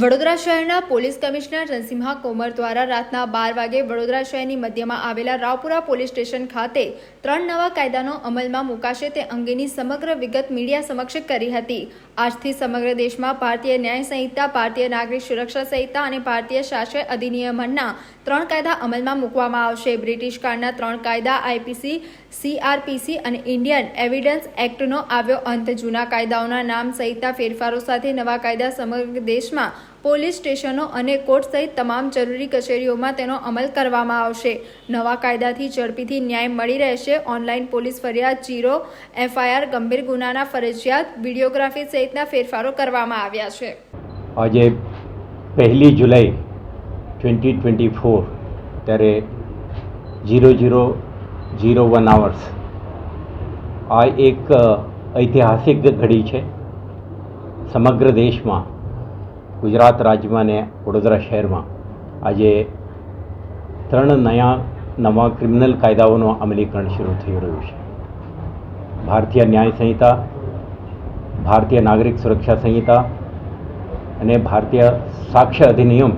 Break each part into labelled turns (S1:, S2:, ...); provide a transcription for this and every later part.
S1: વડોદરા શહેરના police commissioner રણસિંહા Komar દ્વારા રાતના 12 વાગે વડોદરા શહેરની મધ્યમાં આવેલા રાવપુરા પોલીસ સ્ટેશન ખાતે 3 નવા કાયદાનો અમલમાં મુકાશે તે અંગેની સમગ્ર વિગત મીડિયા સમક્ષ કરી હતી। આજથી સમગ્ર દેશમાં ભારતીય ન્યાય સંહિતા, ભારતીય નાગરિક સુરક્ષા સંહિતા અને ભારતીય શાસન અધિનિયમના 3 કાયદા અમલમાં મૂકવામાં આવશે। બ્રિટિશ કાળના 3 કાયદા આઈપીસી, સીઆરપીસી અને ઇન્ડિયન એવિડન્સ એક્ટનો આવ્યો અંત। જૂના કાયદાઓના નામ સંહિતા ફેરફારો સાથે નવા કાયદા સમગ્ર દેશમાં પોલીસ સ્ટેશનો અને કોર્ટ સહિત તમામ જરૂરી કચેરીઓમાં તેનો અમલ કરવામાં આવશે। નવા કાયદાથી ઝડપીથી ન્યાય મળી રહેશે। ઓનલાઈન પોલીસ ફરિયાદ, જીરો એફઆઈઆર, ગંભીર ગુનાના ફરજિયાત, વિડીયોગ્રાફી સહિતના ફેરફારો કરવામાં આવ્યા છે।
S2: આજે 1 જુલાઈ 2024 ત્યારે 00:01 hours આ એક ઐતિહાસિક ઘડી છે। સમગ્ર દેશમાં, ગુજરાત રાજ્યમાં ને વડોદરા શહેરમાં આજે 3 નવા ક્રિમિનલ કાયદાઓનું અમલીકરણ શરૂ થઈ રહ્યું છે। ભારતીય ન્યાય સંહિતા, ભારતીય નાગરિક સુરક્ષા સંહિતા અને ભારતીય સાક્ષ્ય અધિનિયમ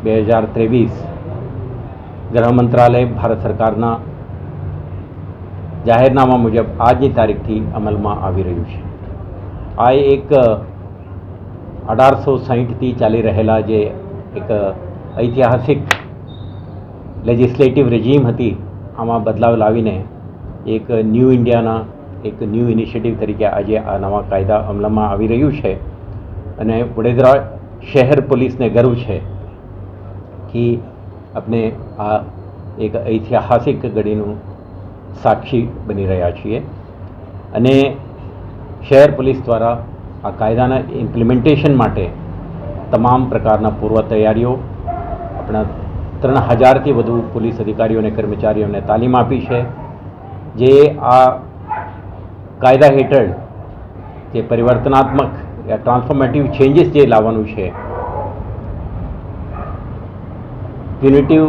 S2: 2023 ગૃહ મંત્રાલય ભારત સરકારના જાહેરનામા મુજબ આજની તારીખથી અમલમાં આવી રહ્યું છે। આ એક 1860થી ચાલી રહેલા જે એક ઐતિહાસિક લેજિસ્લેટિવ રેજીમ હતી, આમાં બદલાવ લાવીને એક ન્યૂ ઇન્ડિયાના એક ન્યૂ ઇનિશિયેટિવ તરીકે આજે આ નવા કાયદા અમલમાં આવી રહ્યું છે। અને વડોદરા શહેર પોલીસને ગર્વ છે કે આપણે આ એક ઐતિહાસિક ઘડીનું સાક્ષી બની રહ્યા છીએ। અને શહેર પોલીસ દ્વારા આ કાયદાના ઇમ્પ્લિમેન્ટેશન માટે તમામ પ્રકારના પૂર્વ તૈયારીઓ આપણા 3000થી વધુ પોલીસ અધિકારીઓ અને કર્મચારીઓને તાલીમ આપી છે। જે આ કાયદા હેઠળ જે પરિવર્તનાત્મક યા ટ્રાન્સફોર્મેટિવ ચેન્જીસ જે લાવવાનું છે, પ્યુનિટિવ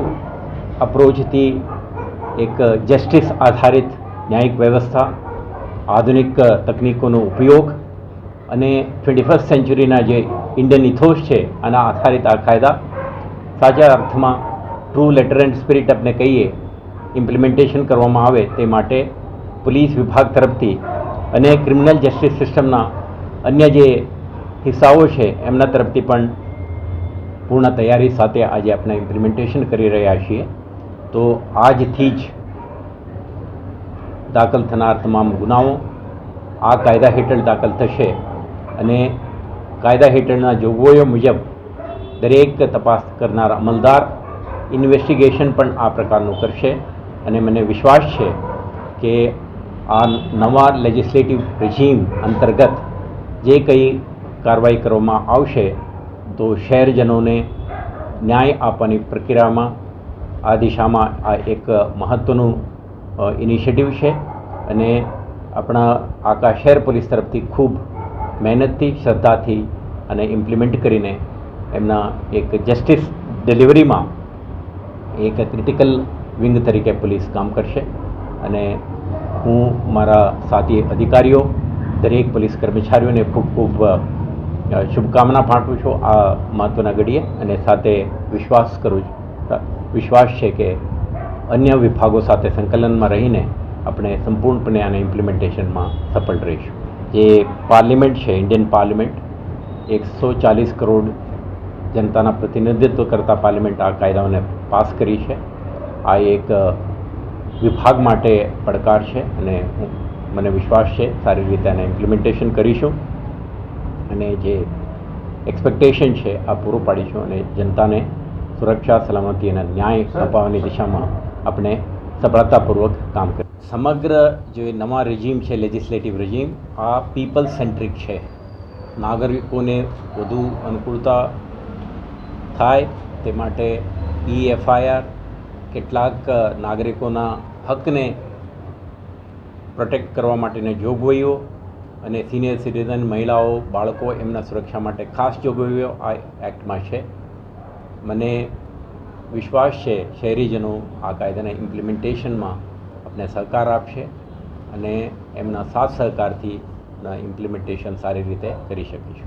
S2: અપ્રોચથી એક જસ્ટિસ આધારિત ન્યાયિક વ્યવસ્થા, આધુનિક તકનીકોનો ઉપયોગ અને 21st સેન્ચુરીના જે ઇન્ડિયન ઇથોસ છે આના આધારિત આ કાયદા સાચા અર્થમાં ટ્રુ લેટર એન્ડ સ્પિરિટ આપણે કહીએ ઇમ્પ્લિમેન્ટેશન કરવામાં આવે તે માટે પોલીસ વિભાગ તરફથી અને ક્રિમિનલ જસ્ટિસ સિસ્ટમના અન્ય જે હિસ્સાઓ છે એમના તરફથી પણ પૂર્ણ તૈયારી સાથે આજે આપણે ઇમ્પ્લિમેન્ટેશન કરી રહ્યા છીએ। તો આજથી જ દાખલ થનાર તમામ ગુનાઓ આ કાયદા હેઠળ દાખલ થશે અને કાયદા હેઠળના જોગવાઈઓ મુજબ દરેક તપાસ કરનાર અમલદાર ઇન્વેસ્ટિગેશન પણ આ પ્રકારનું કરશે। અને મને વિશ્વાસ છે કે આ નવા લેજિસ્લેટિવ રેજીમ અંતર્ગત જે કંઈ કાર્યવાહી કરવામાં આવશે તો શહેરજનોને ન્યાય આપવાની પ્રક્રિયામાં આ દિશામાં આ એક મહત્ત્વનું ઇનિશિયેટિવ છે। અને આપણા આખા શહેર પોલીસ તરફથી ખૂબ મહેનતથી, શ્રદ્ધાથી અને ઇમ્પ્લિમેન્ટ કરીને એમના એક જસ્ટિસ ડિલિવરીમાં એક ક્રિટિકલ વિંગ તરીકે પોલીસ કામ કરશે। અને હું મારા સાથી અધિકારીઓ, દરેક પોલીસ કર્મચારીઓને ખૂબ ખૂબ શુભકામના પાઠવું છું આ મહત્ત્વના ઘડીએ। અને સાથે વિશ્વાસ છે કે અન્ય વિભાગો સાથે સંકલનમાં રહીને આપણે સંપૂર્ણપણે આના ઇમ્પ્લિમેન્ટેશનમાં સફળ રહીશું। જે પાર્લિમેન્ટ છે, ઇન્ડિયન પાર્લિમેન્ટ 140 કરોડ જનતાના પ્રતિનિધિત્વ કરતા પાર્લિમેન્ટ આ કાયદાઓને પાસ કરી છે। આ એક વિભાગ માટે પડકાર છે અને મને વિશ્વાસ છે સારી રીતે આને ઇમ્પ્લિમેન્ટેશન કરીશું અને જે એક્સપેક્ટેશન છે આ પૂરું પાડીશું અને જનતાને સુરક્ષા, સલામતી અને ન્યાય અપાવવાની દિશામાં આપણે સફળતાપૂર્વક કામ કરીએ। સમગ્ર જે નવા રેજીમ છે, લેજિસ્લેટિવ રેજીમ, આ પીપલ સેન્ટ્રિક છે। નાગરિકોને વધુ અનુકૂળતા થાય તે માટે એફઆઈઆર, કેટલાક નાગરિકોના હકને પ્રોટેક્ટ કરવા માટેની જોગવાઈઓ અને સિનિયર સિટીઝન, મહિલાઓ, બાળકો એમના સુરક્ષા માટે ખાસ જોગવાઈઓ આ એક્ટમાં છે। મને વિશ્વાસ છે શહેરીજનો આ કાયદાના ઇમ્પ્લિમેન્ટેશનમાં આપણે સહકાર આપશે અને એમના સાથ સહકારથી ઇમ્પ્લિમેન્ટેશન સારી રીતે કરી શકીશું.